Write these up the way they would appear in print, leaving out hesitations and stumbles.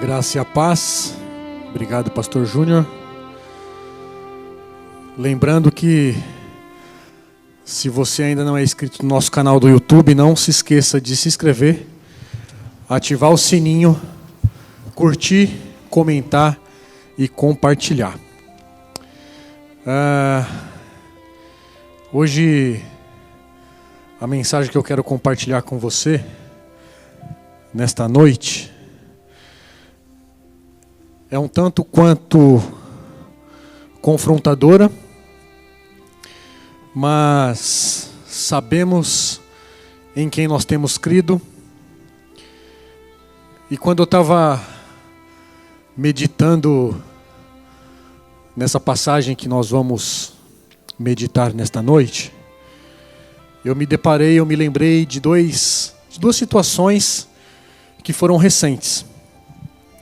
graça e a paz. Obrigado, Pastor Júnior. Lembrando que, se você ainda não é inscrito no nosso canal do YouTube, não se esqueça de se inscrever, ativar o sininho, curtir, comentar e compartilhar. Hoje, a mensagem que eu quero compartilhar com você, nesta noite, é um tanto quanto confrontadora, mas sabemos em quem nós temos crido. E quando eu estava meditando nessa passagem que nós vamos meditar nesta noite, eu me lembrei de duas situações que foram recentes.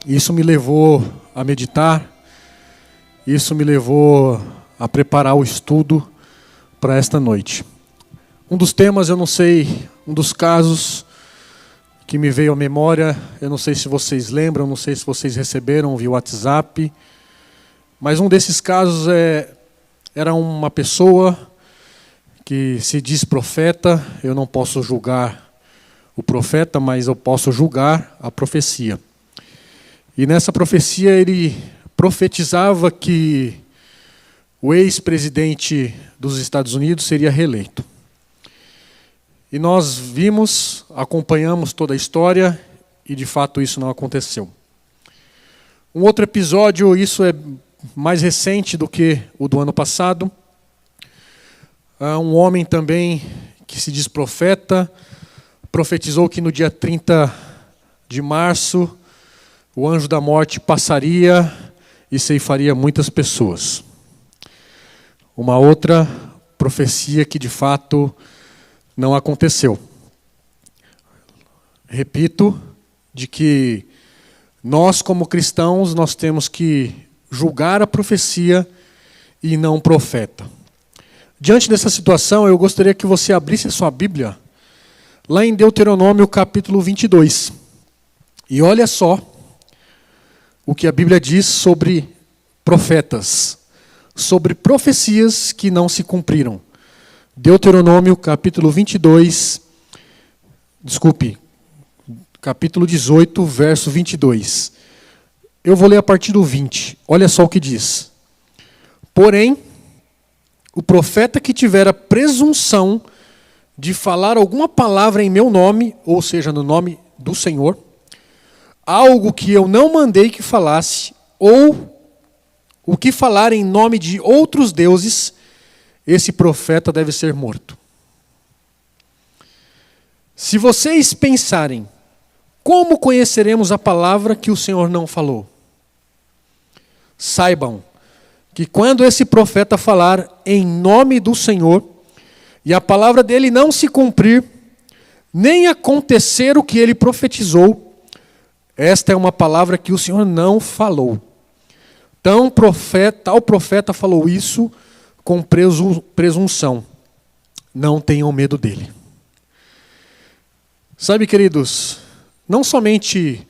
Isso me levou a meditar, isso me levou a preparar o estudo para esta noite. Um dos temas, um dos casos que me veio à memória, eu não sei se vocês lembram, não sei se vocês receberam via WhatsApp, mas um desses casos era uma pessoa que se diz profeta. Eu não posso julgar o profeta, mas eu posso julgar a profecia. E nessa profecia ele profetizava que o ex-presidente dos Estados Unidos seria reeleito. E nós acompanhamos toda a história e de fato isso não aconteceu. Um outro episódio, isso é mais recente do que o do ano passado. Um homem também que se diz profeta, profetizou que no dia 30 de março o anjo da morte passaria e ceifaria muitas pessoas. Uma outra profecia que de fato não aconteceu. Repito, de que nós como cristãos, nós temos que julgar a profecia e não o profeta. Diante dessa situação, eu gostaria que você abrisse a sua Bíblia lá em Deuteronômio capítulo 22. E olha só o que a Bíblia diz sobre profetas, sobre profecias que não se cumpriram. Deuteronômio capítulo 18, verso 22. Eu vou ler a partir do 20. Olha só o que diz. Porém, o profeta que tiver a presunção de falar alguma palavra em meu nome, ou seja, no nome do Senhor, algo que eu não mandei que falasse, ou o que falar em nome de outros deuses, esse profeta deve ser morto. Se vocês pensarem, como conheceremos a palavra que o Senhor não falou? Saibam que quando esse profeta falar em nome do Senhor, e a palavra dele não se cumprir, nem acontecer o que ele profetizou, esta é uma palavra que o Senhor não falou. Tal profeta falou isso com presunção. Não tenham medo dele. Sabe, queridos, não somente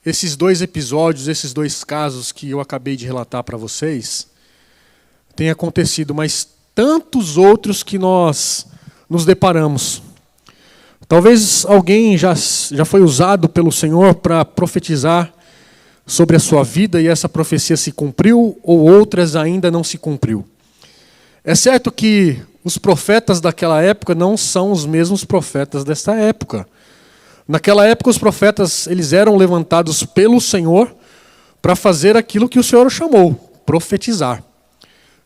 esses dois episódios, esses dois casos que eu acabei de relatar para vocês, têm acontecido, mas tantos outros que nós nos deparamos. Talvez alguém já foi usado pelo Senhor para profetizar sobre a sua vida e essa profecia se cumpriu, ou outras ainda não se cumpriu. É certo que os profetas daquela época não são os mesmos profetas desta época. Naquela época os profetas eles eram levantados pelo Senhor para fazer aquilo que o Senhor chamou, profetizar.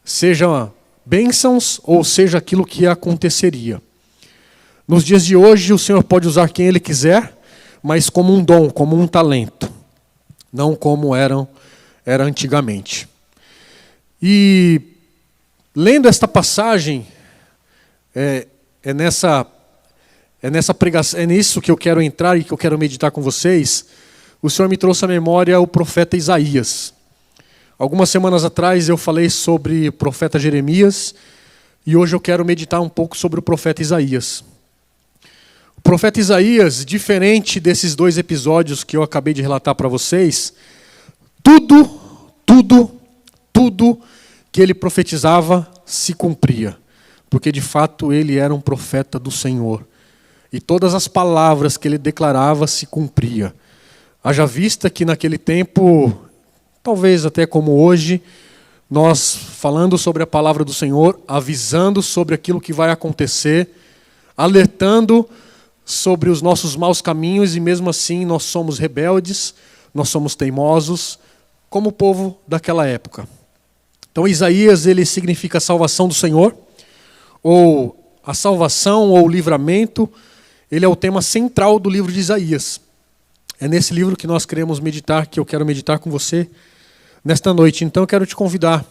Seja bênçãos ou seja aquilo que aconteceria. Nos dias de hoje, o Senhor pode usar quem Ele quiser, mas como um dom, como um talento. Não como era antigamente. E, lendo esta passagem, é nisso que eu quero entrar e que eu quero meditar com vocês. O Senhor me trouxe à memória o profeta Isaías. Algumas semanas atrás eu falei sobre o profeta Jeremias, e hoje eu quero meditar um pouco sobre o profeta Isaías. O O profeta Isaías, diferente desses dois episódios que eu acabei de relatar para vocês, tudo que ele profetizava se cumpria, porque de fato ele era um profeta do Senhor. E todas as palavras que ele declarava se cumpria. Haja vista que naquele tempo, talvez até como hoje, nós falando sobre a palavra do Senhor, avisando sobre aquilo que vai acontecer, alertando sobre os nossos maus caminhos, e mesmo assim nós somos rebeldes, nós somos teimosos, como o povo daquela época. Então Isaías, ele significa a salvação do Senhor, ou a salvação ou o livramento. Ele é o tema central do livro de Isaías. É nesse livro que nós queremos meditar, que eu quero meditar com você nesta noite. Então eu quero te convidar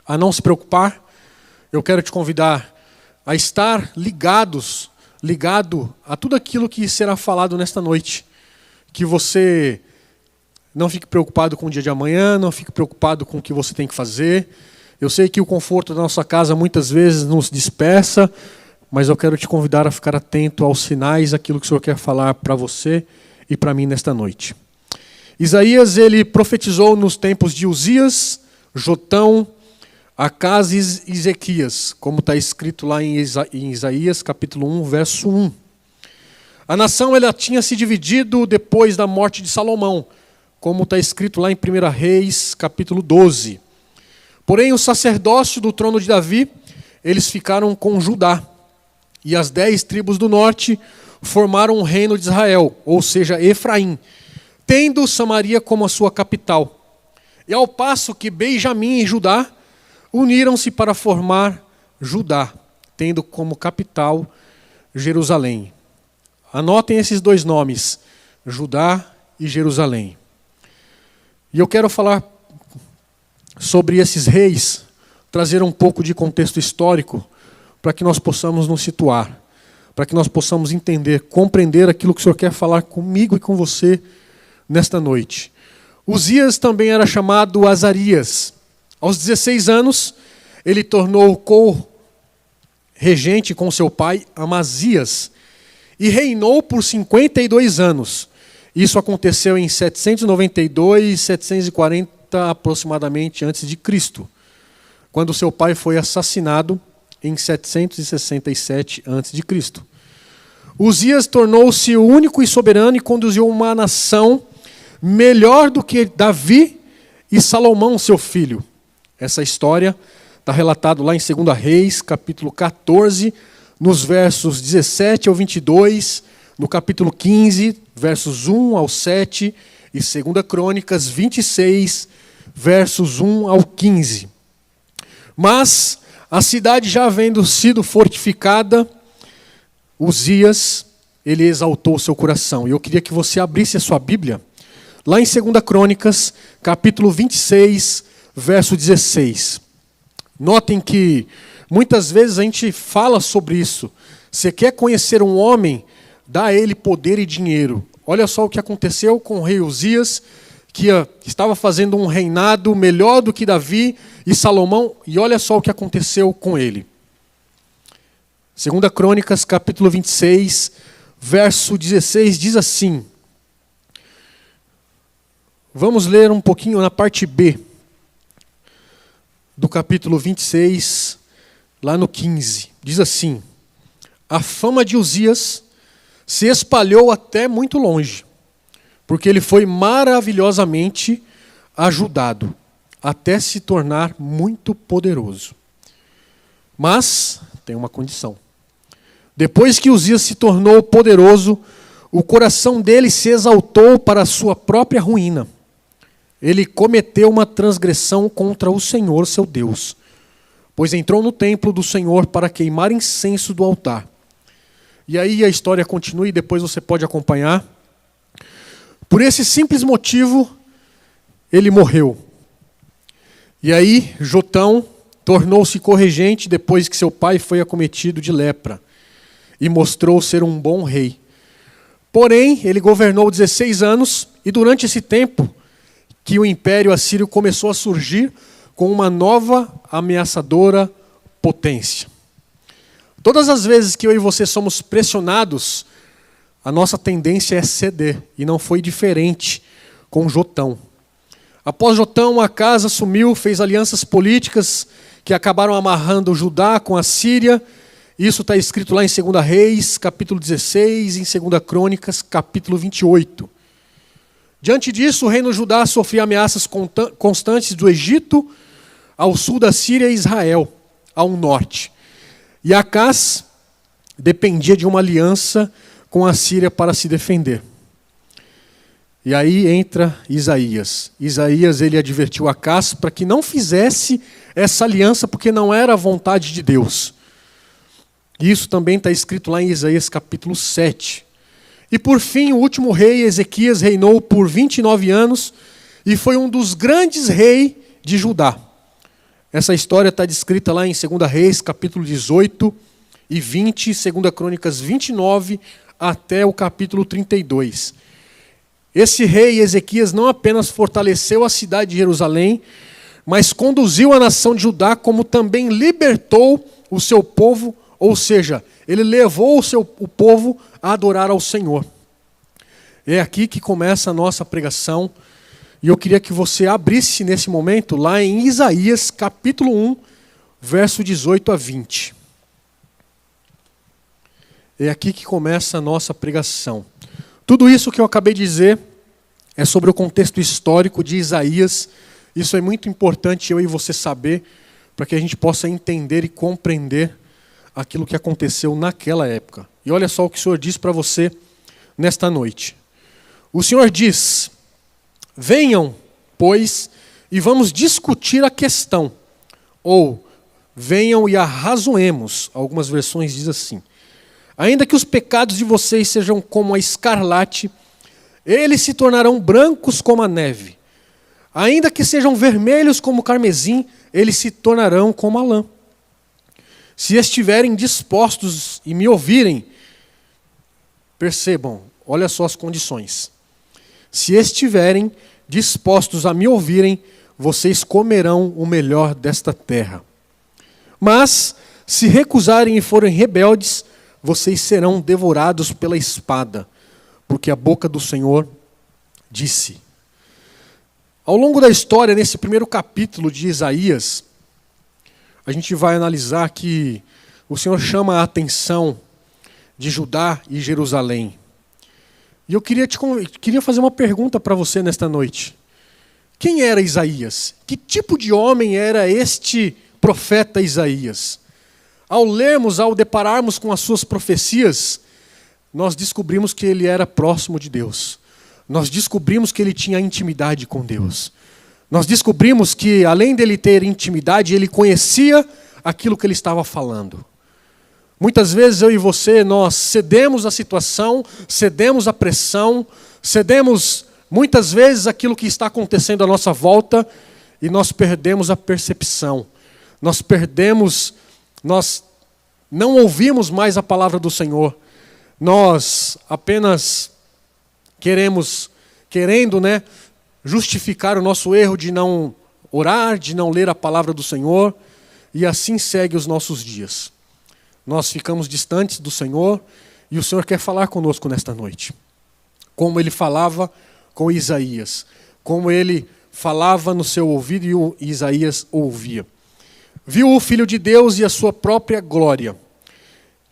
a não se preocupar, eu quero te convidar a estar ligado a tudo aquilo que será falado nesta noite. Que você não fique preocupado com o dia de amanhã, não fique preocupado com o que você tem que fazer. Eu sei que o conforto da nossa casa muitas vezes nos dispersa, mas eu quero te convidar a ficar atento aos sinais, aquilo que o Senhor quer falar para você e para mim nesta noite. Isaías, ele profetizou nos tempos de Uzias, Jotão, Acaz e Ezequias, como está escrito lá em Isaías, capítulo 1, verso 1. A nação ela tinha se dividido depois da morte de Salomão, como está escrito lá em 1 Reis, capítulo 12. Porém, o sacerdócio do trono de Davi, eles ficaram com Judá. E as 10 tribos do norte formaram o reino de Israel, ou seja, Efraim, tendo Samaria como a sua capital. E ao passo que Benjamim e Judá uniram-se para formar Judá, tendo como capital Jerusalém. Anotem esses dois nomes, Judá e Jerusalém. E eu quero falar sobre esses reis, trazer um pouco de contexto histórico, para que nós possamos nos situar, para que nós possamos entender, compreender aquilo que o Senhor quer falar comigo e com você nesta noite. Uzias também era chamado Azarias. Aos 16 anos, ele tornou co-regente com seu pai, Amazias, e reinou por 52 anos. Isso aconteceu em 792, 740 aproximadamente antes de Cristo, quando seu pai foi assassinado em 767 a.C. Uzias tornou-se o único e soberano e conduziu uma nação melhor do que Davi e Salomão, seu filho. Essa história está relatada lá em 2 Reis, capítulo 14, nos versos 17 ao 22, no capítulo 15, versos 1 ao 7, e 2 Crônicas 26, versos 1 ao 15. Mas a cidade já havendo sido fortificada, Uzias, ele exaltou seu coração. E eu queria que você abrisse a sua Bíblia, lá em 2 Crônicas, capítulo 26, verso 16. Notem que muitas vezes a gente fala sobre isso. Você quer conhecer um homem, dá a ele poder e dinheiro. Olha só o que aconteceu com o rei Uzias, que estava fazendo um reinado melhor do que Davi e Salomão, e olha só o que aconteceu com ele. 2 Crônicas, capítulo 26, verso 16, diz assim. Vamos ler um pouquinho na parte B do capítulo 26, lá no 15. Diz assim: a fama de Uzias se espalhou até muito longe, porque ele foi maravilhosamente ajudado, até se tornar muito poderoso. Mas tem uma condição. Depois que Uzias se tornou poderoso, o coração dele se exaltou para a sua própria ruína. Ele cometeu uma transgressão contra o Senhor, seu Deus, pois entrou no templo do Senhor para queimar incenso do altar. E aí a história continua e depois você pode acompanhar. Por esse simples motivo, ele morreu. E aí Jotão tornou-se corregente depois que seu pai foi acometido de lepra e mostrou ser um bom rei. Porém, ele governou 16 anos e durante esse tempo que o Império Assírio começou a surgir com uma nova ameaçadora potência. Todas as vezes que eu e você somos pressionados a nossa tendência é ceder, e não foi diferente com Jotão. Após Jotão, Acaz assumiu, fez alianças políticas que acabaram amarrando Judá com a Síria. Isso está escrito lá em 2 Reis, capítulo 16, e em 2 Crônicas, capítulo 28. Diante disso, o reino de Judá sofria ameaças constantes do Egito, ao sul da Síria, e Israel, ao norte. E Acaz dependia de uma aliança com a Síria para se defender. E aí entra Isaías. Isaías, ele advertiu Acaz para que não fizesse essa aliança, porque não era a vontade de Deus. E isso também está escrito lá em Isaías capítulo 7. E por fim, o último rei, Ezequias, reinou por 29 anos e foi um dos grandes reis de Judá. Essa história está descrita lá em 2 Reis, capítulo 18 e 20, 2 Crônicas 29 até o capítulo 32. Esse rei Ezequias não apenas fortaleceu a cidade de Jerusalém, mas conduziu a nação de Judá, como também libertou o seu povo, ou seja, ele levou o povo a adorar ao Senhor. É aqui que começa a nossa pregação, e eu queria que você abrisse nesse momento lá em Isaías capítulo 1, verso 18 a 20. É aqui que começa a nossa pregação. Tudo isso que eu acabei de dizer é sobre o contexto histórico de Isaías. Isso é muito importante eu e você saber, para que a gente possa entender e compreender aquilo que aconteceu naquela época. E olha só o que o Senhor diz para você nesta noite. O Senhor diz: venham, pois, e vamos discutir a questão. Ou, venham e arrazoemos. Algumas versões dizem assim. Ainda que os pecados de vocês sejam como a escarlate, eles se tornarão brancos como a neve. Ainda que sejam vermelhos como o carmesim, eles se tornarão como a lã. Se estiverem dispostos e me ouvirem, percebam, olha só as condições. Se estiverem dispostos a me ouvirem, vocês comerão o melhor desta terra. Mas, se recusarem e forem rebeldes, vocês serão devorados pela espada, porque a boca do Senhor disse. Ao longo da história, nesse primeiro capítulo de Isaías, a gente vai analisar que o Senhor chama a atenção de Judá e Jerusalém. E eu queria fazer uma pergunta para você nesta noite. Quem era Isaías? Que tipo de homem era este profeta Isaías? Ao lermos, ao depararmos com as suas profecias, nós descobrimos que ele era próximo de Deus. Nós descobrimos que ele tinha intimidade com Deus. Nós descobrimos que, além dele ter intimidade, ele conhecia aquilo que ele estava falando. Muitas vezes eu e você, nós cedemos à situação, cedemos à pressão, cedemos muitas vezes aquilo que está acontecendo à nossa volta e nós perdemos a percepção. Nós não ouvimos mais a palavra do Senhor. Nós apenas querendo, justificar o nosso erro de não orar, de não ler a palavra do Senhor, e assim segue os nossos dias. Nós ficamos distantes do Senhor e o Senhor quer falar conosco nesta noite. Como ele falava com Isaías, como ele falava no seu ouvido e Isaías ouvia. Viu o Filho de Deus e a sua própria glória.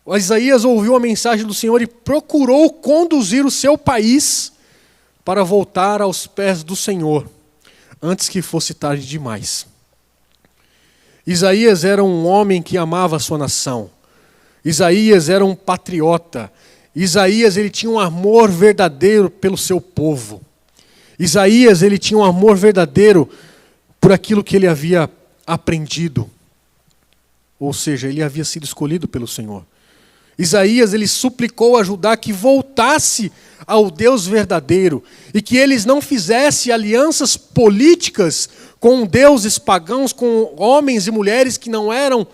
Isaías ouviu a mensagem do Senhor e procurou conduzir o seu país para voltar aos pés do Senhor, antes que fosse tarde demais. Isaías era um homem que amava a sua nação. Isaías era um patriota. Isaías, ele tinha um amor verdadeiro pelo seu povo. Isaías, ele tinha um amor verdadeiro por aquilo que ele havia aprendido. Ou seja, ele havia sido escolhido pelo Senhor. Isaías, ele suplicou a Judá que voltasse ao Deus verdadeiro e que eles não fizessem alianças políticas com deuses pagãos, com homens e mulheres que não eram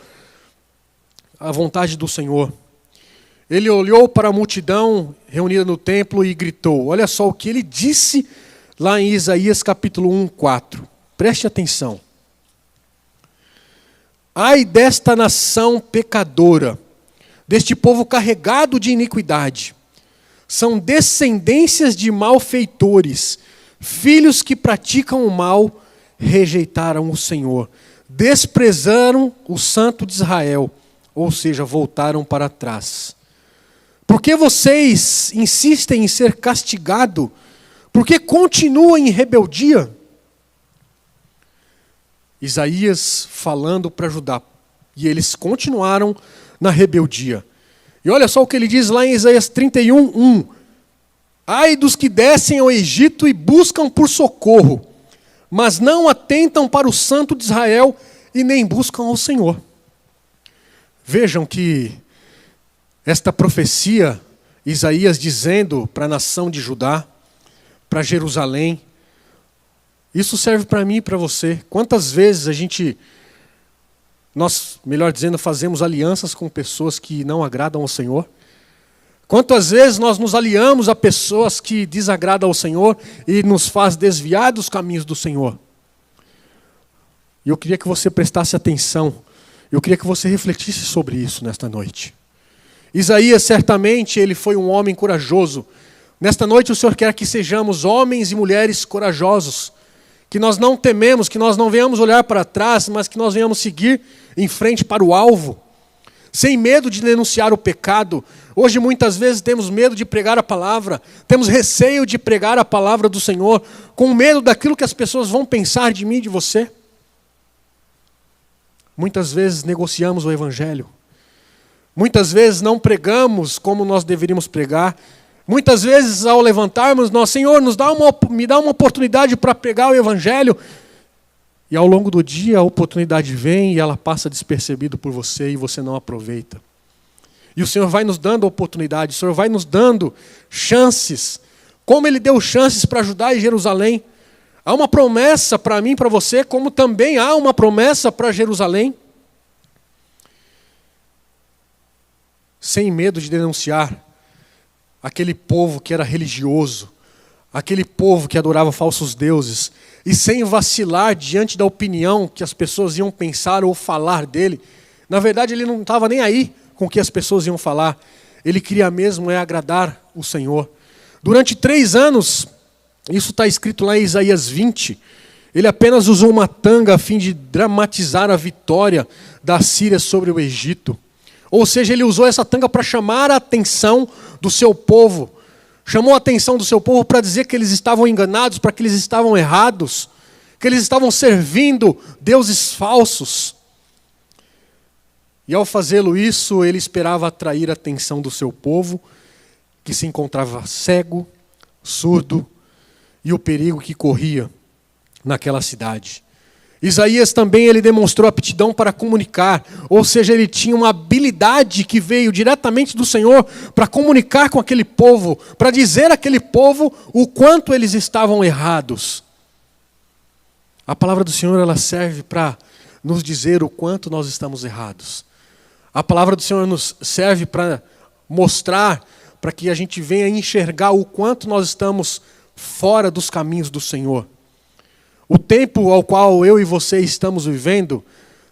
a vontade do Senhor. Ele olhou para a multidão reunida no templo e gritou. Olha só o que ele disse lá em Isaías capítulo 1, 4. Preste atenção. Ai desta nação pecadora, deste povo carregado de iniquidade. são descendências de malfeitores, filhos que praticam o mal, rejeitaram o Senhor, desprezaram o Santo de Israel, ou seja, voltaram para trás. Por que vocês insistem em ser castigado? Por que continuam em rebeldia? Isaías falando para Judá, e eles continuaram na rebeldia. E olha só o que ele diz lá em Isaías 31:1. Ai dos que descem ao Egito e buscam por socorro, mas não atentam para o Santo de Israel e nem buscam ao Senhor. Vejam que esta profecia, Isaías dizendo para a nação de Judá, para Jerusalém, isso serve para mim e para você. Quantas vezes nós, melhor dizendo, fazemos alianças com pessoas que não agradam ao Senhor? Quantas vezes nós nos aliamos a pessoas que desagradam ao Senhor e nos faz desviar dos caminhos do Senhor? E eu queria que você prestasse atenção, eu queria que você refletisse sobre isso nesta noite. Isaías, certamente, ele foi um homem corajoso. Nesta noite o Senhor quer que sejamos homens e mulheres corajosos, que nós não tememos, que nós não venhamos olhar para trás, mas que nós venhamos seguir em frente para o alvo, sem medo de denunciar o pecado. Hoje muitas vezes temos medo de pregar a palavra, temos receio de pregar a palavra do Senhor, com medo daquilo que as pessoas vão pensar de mim e de você. Muitas vezes negociamos o Evangelho, muitas vezes não pregamos como nós deveríamos pregar. Muitas vezes, ao levantarmos, nós, Senhor, me dá uma oportunidade para pregar o Evangelho. E ao longo do dia, a oportunidade vem e ela passa despercebida por você e você não aproveita. E o Senhor vai nos dando oportunidade, o Senhor vai nos dando chances. Como Ele deu chances para Judá e Jerusalém. Há uma promessa para mim e para você, como também há uma promessa para Jerusalém. Sem medo de denunciar aquele povo que era religioso, aquele povo que adorava falsos deuses, e sem vacilar diante da opinião que as pessoas iam pensar ou falar dele. Na verdade, ele não estava nem aí com o que as pessoas iam falar. Ele queria mesmo agradar o Senhor. Durante 3 anos, isso está escrito lá em Isaías 20, ele apenas usou uma tanga a fim de dramatizar a vitória da Síria sobre o Egito. Ou seja, ele usou essa tanga para chamar a atenção do seu povo. Chamou a atenção do seu povo para dizer que eles estavam enganados, para que eles estavam errados, que eles estavam servindo deuses falsos. E ao fazê-lo isso, ele esperava atrair a atenção do seu povo, que se encontrava cego, surdo, e o perigo que corria naquela cidade. Isaías também ele demonstrou aptidão para comunicar, ou seja, ele tinha uma habilidade que veio diretamente do Senhor para comunicar com aquele povo, para dizer àquele povo o quanto eles estavam errados. A palavra do Senhor ela serve para nos dizer o quanto nós estamos errados. A palavra do Senhor nos serve para mostrar, para que a gente venha enxergar o quanto nós estamos fora dos caminhos do Senhor. O tempo ao qual eu e você estamos vivendo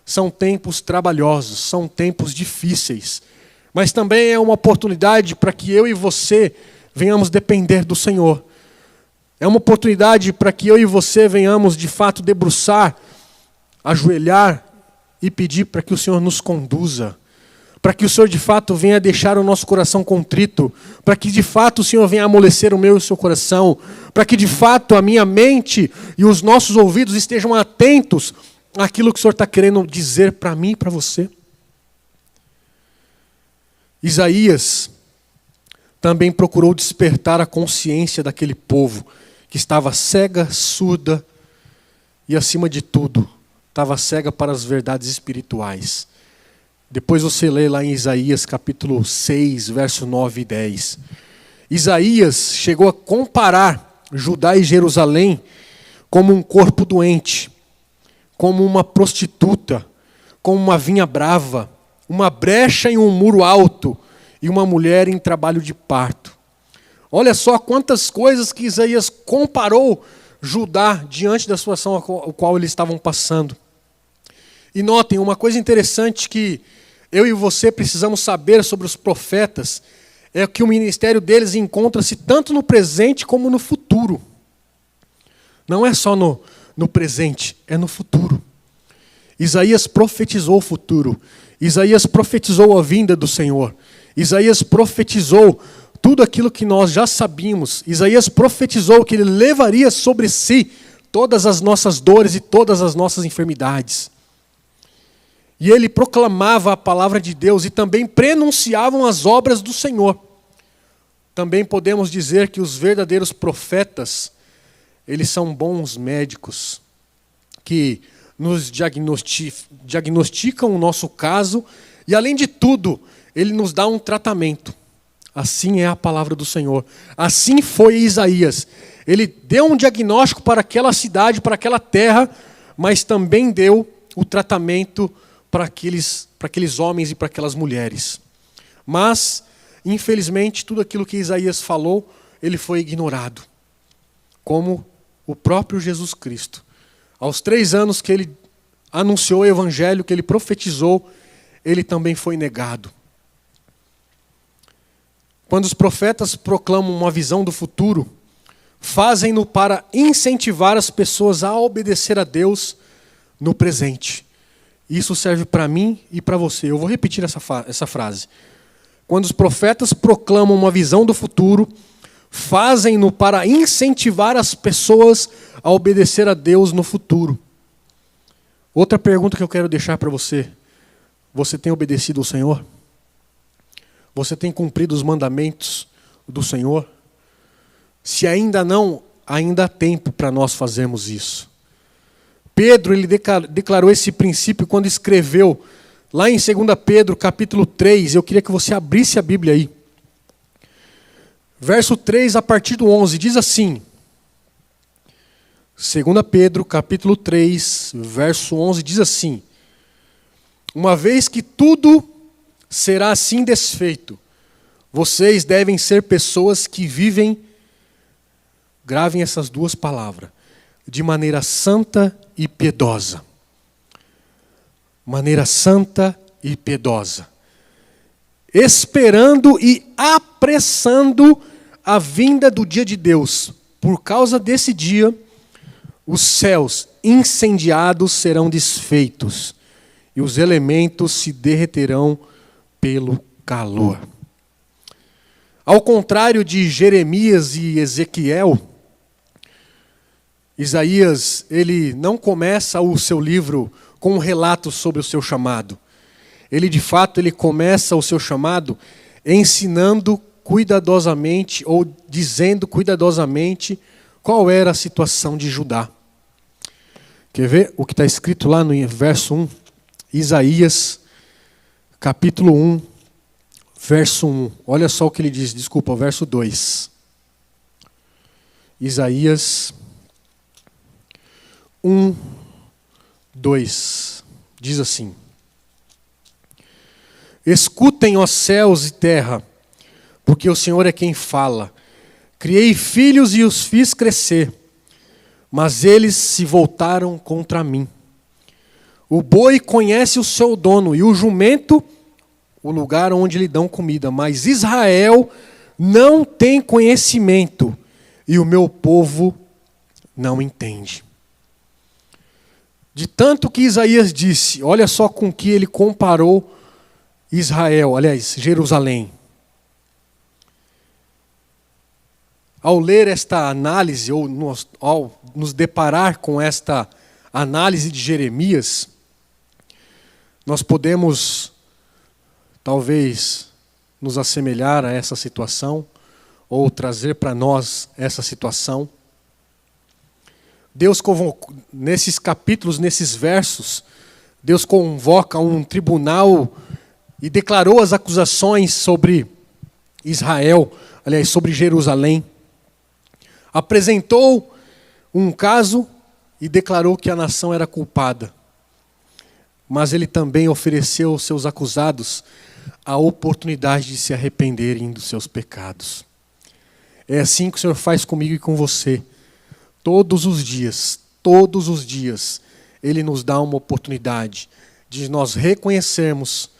são tempos trabalhosos, são tempos difíceis. Mas também é uma oportunidade para que eu e você venhamos depender do Senhor. É uma oportunidade para que eu e você venhamos de fato debruçar, ajoelhar e pedir para que o Senhor nos conduza. Para que o Senhor de fato venha deixar o nosso coração contrito, para que de fato o Senhor venha amolecer o meu e o seu coração, para que de fato a minha mente e os nossos ouvidos estejam atentos àquilo que o Senhor está querendo dizer para mim e para você. Isaías também procurou despertar a consciência daquele povo que estava cega, surda e acima de tudo, estava cega para as verdades espirituais. Depois você lê lá em Isaías capítulo 6, verso 9 e 10. Isaías chegou a comparar Judá e Jerusalém como um corpo doente, como uma prostituta, como uma vinha brava, uma brecha em um muro alto e uma mulher em trabalho de parto. Olha só quantas coisas que Isaías comparou Judá diante da situação a qual eles estavam passando. E notem, uma coisa interessante que eu e você precisamos saber sobre os profetas é que o ministério deles encontra-se tanto no presente como no futuro. Não é só no presente, é no futuro. Isaías profetizou o futuro. Isaías profetizou a vinda do Senhor. Isaías profetizou tudo aquilo que nós já sabíamos. Isaías profetizou que ele levaria sobre si todas as nossas dores e todas as nossas enfermidades. E ele proclamava a palavra de Deus e também prenunciavam as obras do Senhor. Também podemos dizer que os verdadeiros profetas, eles são bons médicos, que nos diagnosticam o nosso caso e, além de tudo, ele nos dá um tratamento. Assim é a palavra do Senhor. Assim foi Isaías. Ele deu um diagnóstico para aquela cidade, para aquela terra, mas também deu o tratamento para aqueles homens e para aquelas mulheres. Mas, infelizmente, tudo aquilo que Isaías falou, ele foi ignorado. Como o próprio Jesus Cristo. Aos 3 anos que ele anunciou o evangelho, que ele profetizou, ele também foi negado. Quando os profetas proclamam uma visão do futuro, fazem-no para incentivar as pessoas a obedecer a Deus no presente. Isso serve para mim e para você. Eu vou repetir essa frase. Quando os profetas proclamam uma visão do futuro, fazem-no para incentivar as pessoas a obedecer a Deus no futuro. Outra pergunta que eu quero deixar para você. Você tem obedecido ao Senhor? Você tem cumprido os mandamentos do Senhor? Se ainda não, ainda há tempo para nós fazermos isso. Pedro, ele declarou esse princípio quando escreveu lá em 2 Pedro, capítulo 3. Eu queria que você abrisse a Bíblia aí. Verso 3, a partir do 11, diz assim. 2 Pedro, capítulo 3, verso 11, diz assim. Uma vez que tudo será assim desfeito, vocês devem ser pessoas que vivem, gravem essas 2 palavras, de maneira santa e piedosa. Maneira santa e piedosa. Esperando e apressando a vinda do dia de Deus. Por causa desse dia, os céus incendiados serão desfeitos e os elementos se derreterão pelo calor. Ao contrário de Jeremias e Ezequiel, Isaías, ele não começa o seu livro com um relato sobre o seu chamado. Ele, de fato, ele começa o seu chamado ensinando cuidadosamente, ou dizendo cuidadosamente, qual era a situação de Judá. Quer ver o que está escrito lá no verso 1? Isaías, capítulo 1, verso 1. Olha só o que ele diz, verso 2. Isaías 1, 2. Diz assim. Escutem, ó céus e terra, porque o Senhor é quem fala. Criei filhos e os fiz crescer, mas eles se voltaram contra mim. O boi conhece o seu dono e o jumento o lugar onde lhe dão comida, mas Israel não tem conhecimento e o meu povo não entende. De tanto que Isaías disse, olha só com que ele comparou Israel, aliás, Jerusalém. Ao ler esta análise, ou ao nos deparar com esta análise de Jeremias, nós podemos, talvez, nos assemelhar a essa situação, ou trazer para nós essa situação. Deus convoca, nesses capítulos, nesses versos, Deus convoca um tribunal e declarou as acusações sobre Israel, aliás, sobre Jerusalém. Apresentou um caso e declarou que a nação era culpada. Mas ele também ofereceu aos seus acusados a oportunidade de se arrependerem dos seus pecados. É assim que o Senhor faz comigo e com você. Todos os dias, Ele nos dá uma oportunidade de nós reconhecermos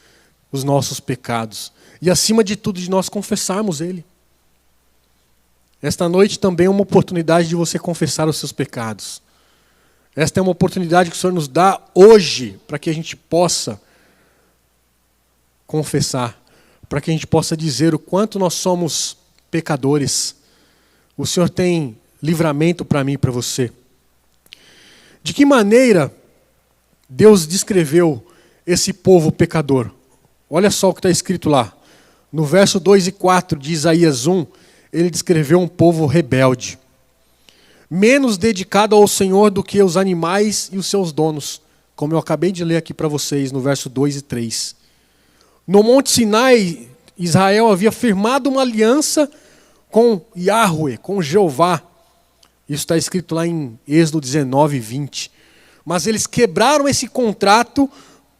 os nossos pecados. E acima de tudo, de nós confessarmos Ele. Esta noite também é uma oportunidade de você confessar os seus pecados. Esta é uma oportunidade que o Senhor nos dá hoje, para que a gente possa confessar, para que a gente possa dizer o quanto nós somos pecadores. O Senhor tem livramento para mim e para você. De que maneira Deus descreveu esse povo pecador? Olha só o que está escrito lá. No verso 2 e 4 de Isaías 1, ele descreveu um povo rebelde, menos dedicado ao Senhor do que os animais e os seus donos, como eu acabei de ler aqui para vocês no verso 2 e 3. No Monte Sinai, Israel havia firmado uma aliança com Yahweh, com Jeová. Isso está escrito lá em Êxodo 19, 20. Mas eles quebraram esse contrato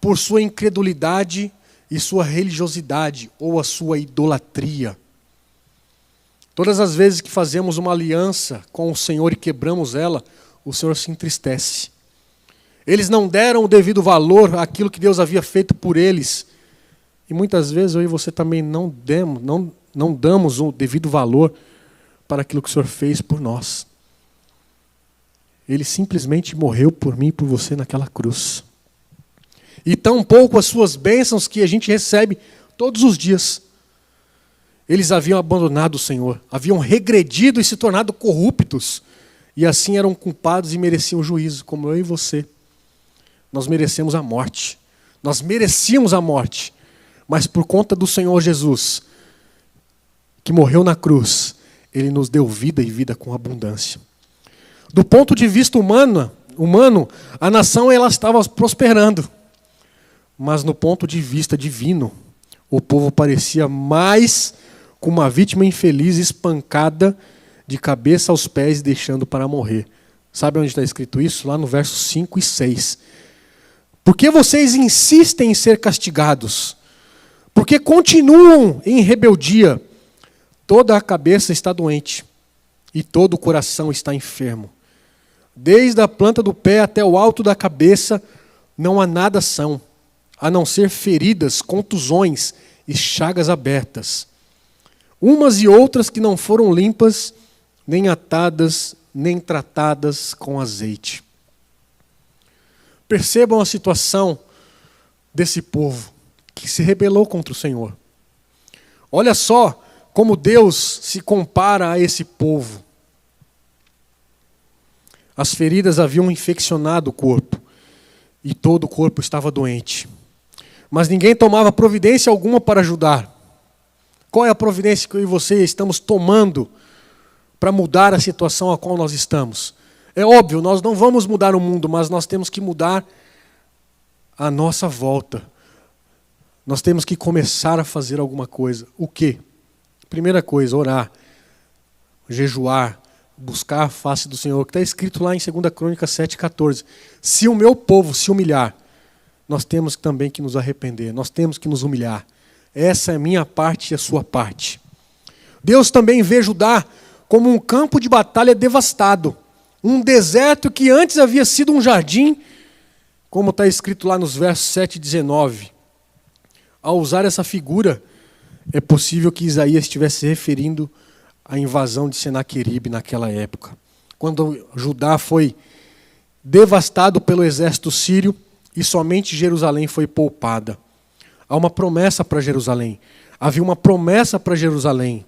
por sua incredulidade e sua religiosidade, ou a sua idolatria. Todas as vezes que fazemos uma aliança com o Senhor e quebramos ela, o Senhor se entristece. Eles não deram o devido valor àquilo que Deus havia feito por eles. E muitas vezes eu e você também não damos o devido valor para aquilo que o Senhor fez por nós. Ele simplesmente morreu por mim e por você naquela cruz. E tampouco as suas bênçãos que a gente recebe todos os dias. Eles haviam abandonado o Senhor, haviam regredido e se tornado corruptos. E assim eram culpados e mereciam o juízo, como eu e você. Nós merecemos a morte. Nós merecíamos a morte. Mas por conta do Senhor Jesus, que morreu na cruz, Ele nos deu vida e vida com abundância. Do ponto de vista humano, a nação ela estava prosperando. Mas no ponto de vista divino, o povo parecia mais com uma vítima infeliz espancada de cabeça aos pés e deixando para morrer. Sabe onde está escrito isso? Lá no verso 5 e 6. Por que vocês insistem em ser castigados? Porque continuam em rebeldia. Toda a cabeça está doente e todo o coração está enfermo. Desde a planta do pé até o alto da cabeça não há nada são, a não ser feridas, contusões e chagas abertas. Umas e outras que não foram limpas, nem atadas, nem tratadas com azeite. Percebam a situação desse povo que se rebelou contra o Senhor. Olha só como Deus se compara a esse povo. As feridas haviam infeccionado o corpo e todo o corpo estava doente. Mas ninguém tomava providência alguma para ajudar. Qual é a providência que eu e você estamos tomando para mudar a situação a qual nós estamos? É óbvio, nós não vamos mudar o mundo, mas nós temos que mudar a nossa volta. Nós temos que começar a fazer alguma coisa. O quê? Primeira coisa, orar, jejuar, buscar a face do Senhor, que está escrito lá em 2 Crônicas 7,14. Se o meu povo se humilhar, nós temos também que nos arrepender, nós temos que nos humilhar. Essa é a minha parte e a sua parte. Deus também vê Judá como um campo de batalha devastado, um deserto que antes havia sido um jardim, como está escrito lá nos versos 7 e 19. Ao usar essa figura, é possível que Isaías estivesse se referindo à invasão de Senaqueribe naquela época. Quando Judá foi devastado pelo exército sírio e somente Jerusalém foi poupada. Há uma promessa para Jerusalém. Havia uma promessa para Jerusalém.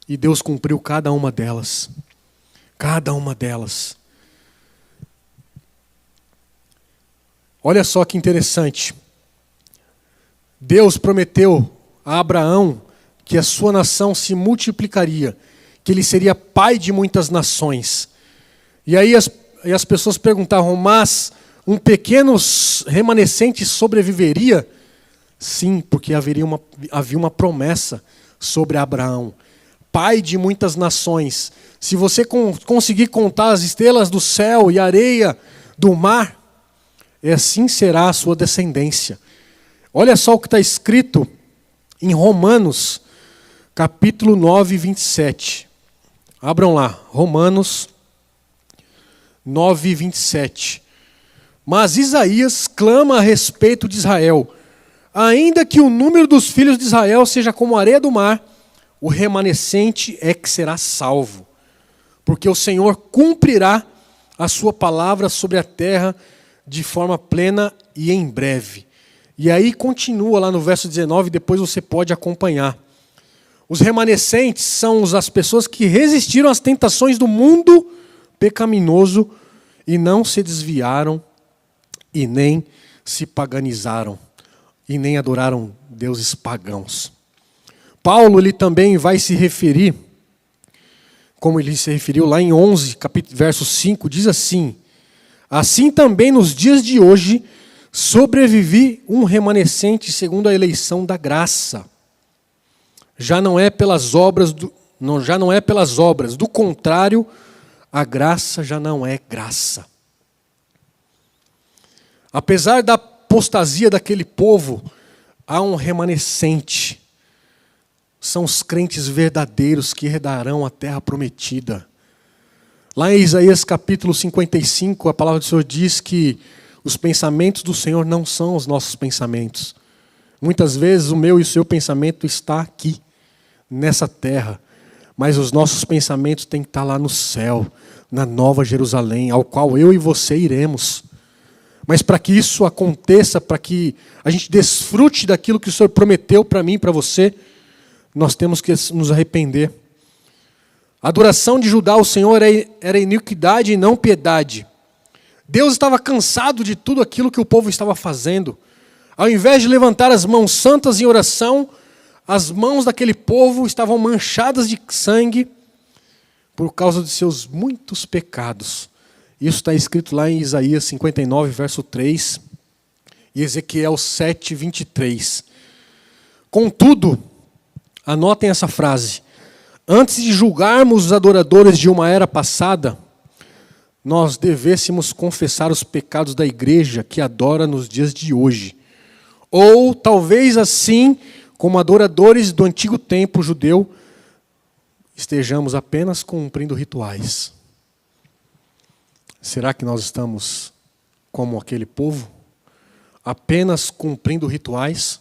E Deus cumpriu cada uma delas. Cada uma delas. Olha só que interessante. Deus prometeu a Abraão que a sua nação se multiplicaria, que ele seria pai de muitas nações. E aí as pessoas perguntavam, mas um pequeno remanescente sobreviveria? Sim, porque havia uma promessa sobre Abraão, pai de muitas nações. Se você conseguir contar as estrelas do céu e a areia do mar, assim será a sua descendência. Olha só o que está escrito em Romanos, capítulo 9, 27. Abram lá, Romanos 9, 27. Mas Isaías clama a respeito de Israel. Ainda que o número dos filhos de Israel seja como a areia do mar, o remanescente é que será salvo. Porque o Senhor cumprirá a sua palavra sobre a terra de forma plena e em breve. E aí continua lá no verso 19, depois você pode acompanhar. Os remanescentes são as pessoas que resistiram às tentações do mundo pecaminoso e não se desviaram e nem se paganizaram e nem adoraram deuses pagãos. Paulo ele também vai se referir, como ele se referiu lá em 11, verso 5, diz assim: assim também nos dias de hoje sobrevivi um remanescente segundo a eleição da graça. Já não é pelas obras, do contrário, a graça já não é graça. Apesar da apostasia daquele povo, há um remanescente. São os crentes verdadeiros que herdarão a terra prometida. Lá em Isaías capítulo 55, a palavra do Senhor diz que os pensamentos do Senhor não são os nossos pensamentos. Muitas vezes o meu e o seu pensamento está aqui, nessa terra. Mas os nossos pensamentos têm que estar lá no céu, na Nova Jerusalém, ao qual eu e você iremos. Mas para que isso aconteça, para que a gente desfrute daquilo que o Senhor prometeu para mim e para você, nós temos que nos arrepender. A adoração de Judá ao Senhor era iniquidade e não piedade. Deus estava cansado de tudo aquilo que o povo estava fazendo. Ao invés de levantar as mãos santas em oração, as mãos daquele povo estavam manchadas de sangue por causa de seus muitos pecados. Isso está escrito lá em Isaías 59, verso 3, e Ezequiel 7, 23. Contudo, anotem essa frase: antes de julgarmos os adoradores de uma era passada, nós devêssemos confessar os pecados da igreja que adora nos dias de hoje. Ou talvez assim, como adoradores do antigo templo judeu, estejamos apenas cumprindo rituais. Será que nós estamos como aquele povo? Apenas cumprindo rituais?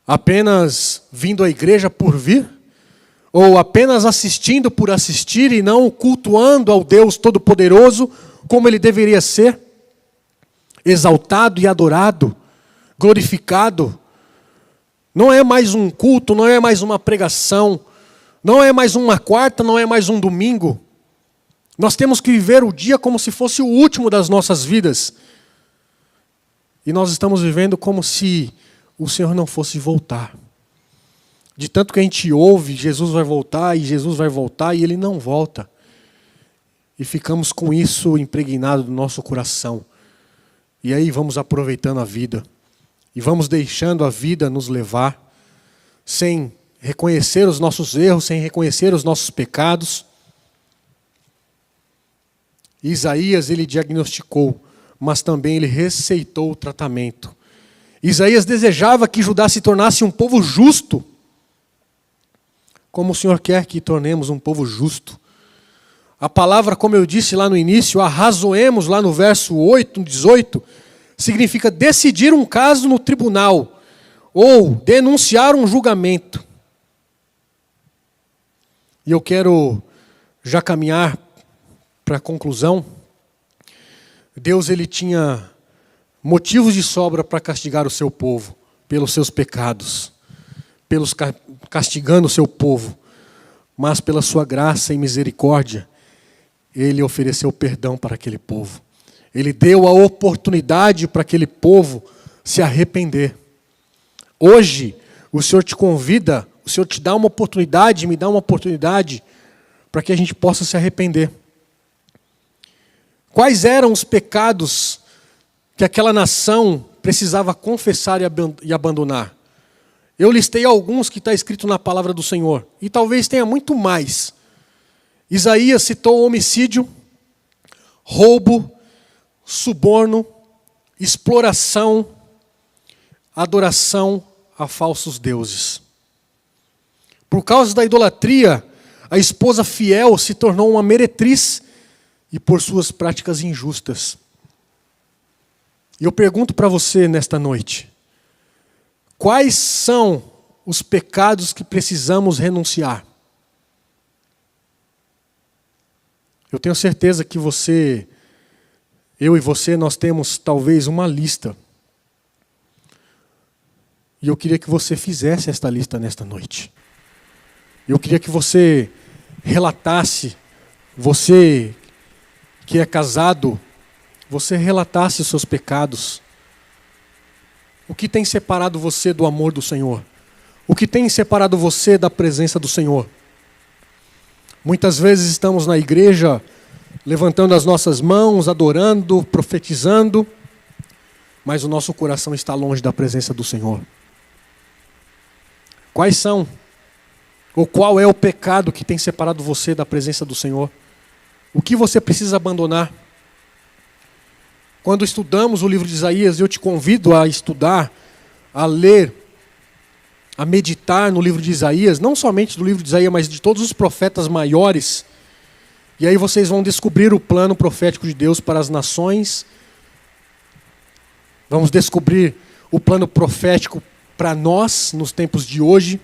Apenas vindo à igreja por vir? Ou apenas assistindo por assistir e não cultuando ao Deus Todo-Poderoso como Ele deveria ser? Exaltado e adorado, glorificado. Não é mais um culto, não é mais uma pregação, não é mais uma quarta, não é mais um domingo. Nós temos que viver o dia como se fosse o último das nossas vidas. E nós estamos vivendo como se o Senhor não fosse voltar. De tanto que a gente ouve, Jesus vai voltar, e Jesus vai voltar, e Ele não volta. E ficamos com isso impregnado no nosso coração. E aí vamos aproveitando a vida. E vamos deixando a vida nos levar, sem reconhecer os nossos erros, sem reconhecer os nossos pecados. Isaías, ele diagnosticou, mas também ele receitou o tratamento. Isaías desejava que Judá se tornasse um povo justo, como o Senhor quer que tornemos um povo justo. A palavra, como eu disse lá no início, arrazoemos, lá no verso 8, 18, significa decidir um caso no tribunal, ou denunciar um julgamento. E eu quero já caminhar para a conclusão. Deus ele tinha motivos de sobra para castigar o seu povo pelos seus pecados, castigando o seu povo, mas pela sua graça e misericórdia, Ele ofereceu perdão para aquele povo. Ele deu a oportunidade para aquele povo se arrepender. Hoje, o Senhor te convida, o Senhor te dá uma oportunidade, me dá uma oportunidade para que a gente possa se arrepender. Quais eram os pecados que aquela nação precisava confessar e abandonar? Eu listei alguns que está escrito na palavra do Senhor, e talvez tenha muito mais. Isaías citou homicídio, roubo, suborno, exploração, adoração a falsos deuses. Por causa da idolatria, a esposa fiel se tornou uma meretriz e por suas práticas injustas. E eu pergunto para você nesta noite, Quais são os pecados que precisamos renunciar? Eu tenho certeza que eu e você, nós temos talvez uma lista. E eu queria que você fizesse esta lista nesta noite. Eu queria que você relatasse, você que é casado, você relatasse os seus pecados. O que tem separado você do amor do Senhor? O que tem separado você da presença do Senhor? Muitas vezes estamos na igreja, levantando as nossas mãos, adorando, profetizando, mas o nosso coração está longe da presença do Senhor. Quais são, ou qual é o pecado que tem separado você da presença do Senhor? O que você precisa abandonar? Quando estudamos o livro de Isaías, eu te convido a estudar, a ler, a meditar no livro de Isaías, não somente do livro de Isaías, mas de todos os profetas maiores. E aí vocês vão descobrir o plano profético de Deus para as nações. Vamos descobrir o plano profético para nós, nos tempos de hoje.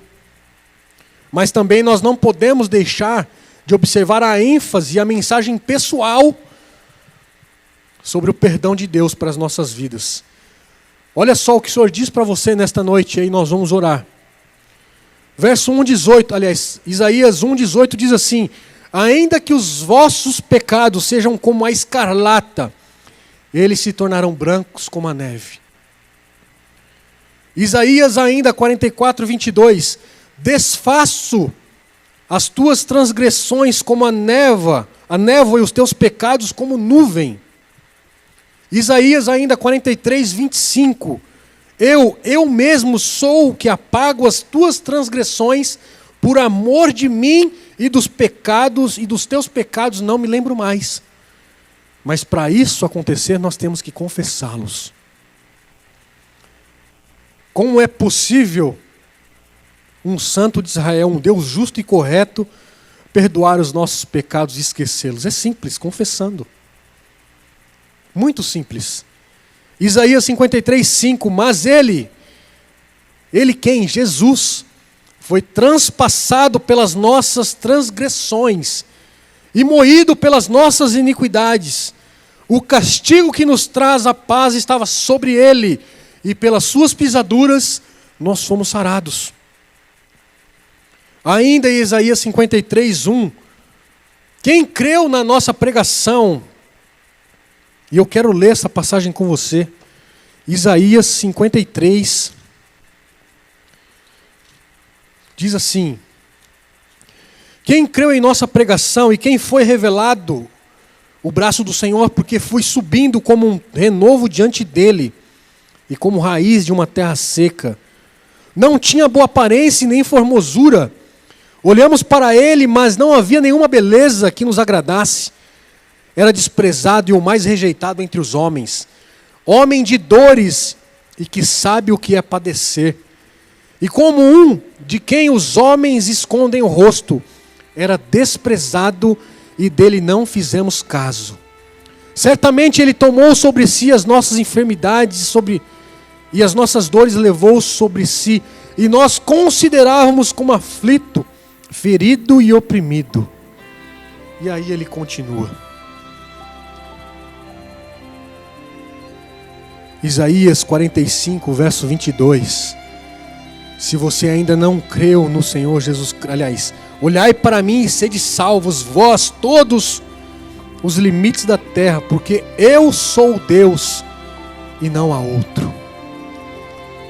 Mas também nós não podemos deixar de observar a ênfase e a mensagem pessoal sobre o perdão de Deus para as nossas vidas. Olha só o que o Senhor diz para você nesta noite, e aí nós vamos orar. Verso 1:18, aliás, Isaías 1:18 diz assim: ainda que os vossos pecados sejam como a escarlata, eles se tornarão brancos como a neve. Isaías ainda 44:22, desfaço as tuas transgressões como a névoa e os teus pecados como nuvem. Isaías ainda 43:25, eu mesmo sou o que apago as tuas transgressões, por amor de mim e dos pecados, e dos teus pecados não me lembro mais. Mas para isso acontecer, nós temos que confessá-los. Como é possível um santo de Israel, um Deus justo e correto, perdoar os nossos pecados e esquecê-los? É simples, confessando. Muito simples. Isaías 53:5, mas ele quem? Jesus, foi transpassado pelas nossas transgressões e moído pelas nossas iniquidades. O castigo que nos traz a paz estava sobre ele, e pelas suas pisaduras nós fomos sarados. Ainda em Isaías 53:1, quem creu na nossa pregação, e eu quero ler essa passagem com você, Isaías 53, diz assim: quem creu em nossa pregação e quem foi revelado o braço do Senhor, porque fui subindo como um renovo diante dele, e como raiz de uma terra seca. Não tinha boa aparência nem formosura. Olhamos para ele, mas não havia nenhuma beleza que nos agradasse. Era desprezado e o mais rejeitado entre os homens. Homem de dores e que sabe o que é padecer. E como um de quem os homens escondem o rosto, era desprezado e dele não fizemos caso. Certamente ele tomou sobre si as nossas enfermidades e as nossas dores levou sobre si, e nós considerávamos como aflito, ferido e oprimido. E aí ele continua. Isaías 45, verso 22. Se você ainda não creu no Senhor Jesus, aliás, olhai para mim e sede salvos, vós todos os limites da terra, porque eu sou Deus e não há outro.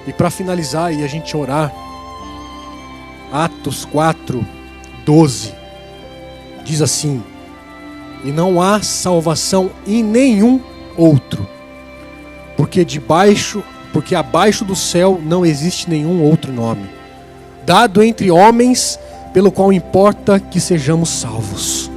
E para finalizar e a gente orar, Atos 4:12 diz assim: e não há salvação em nenhum outro, porque abaixo do céu não existe nenhum outro nome, dado entre homens, pelo qual importa que sejamos salvos.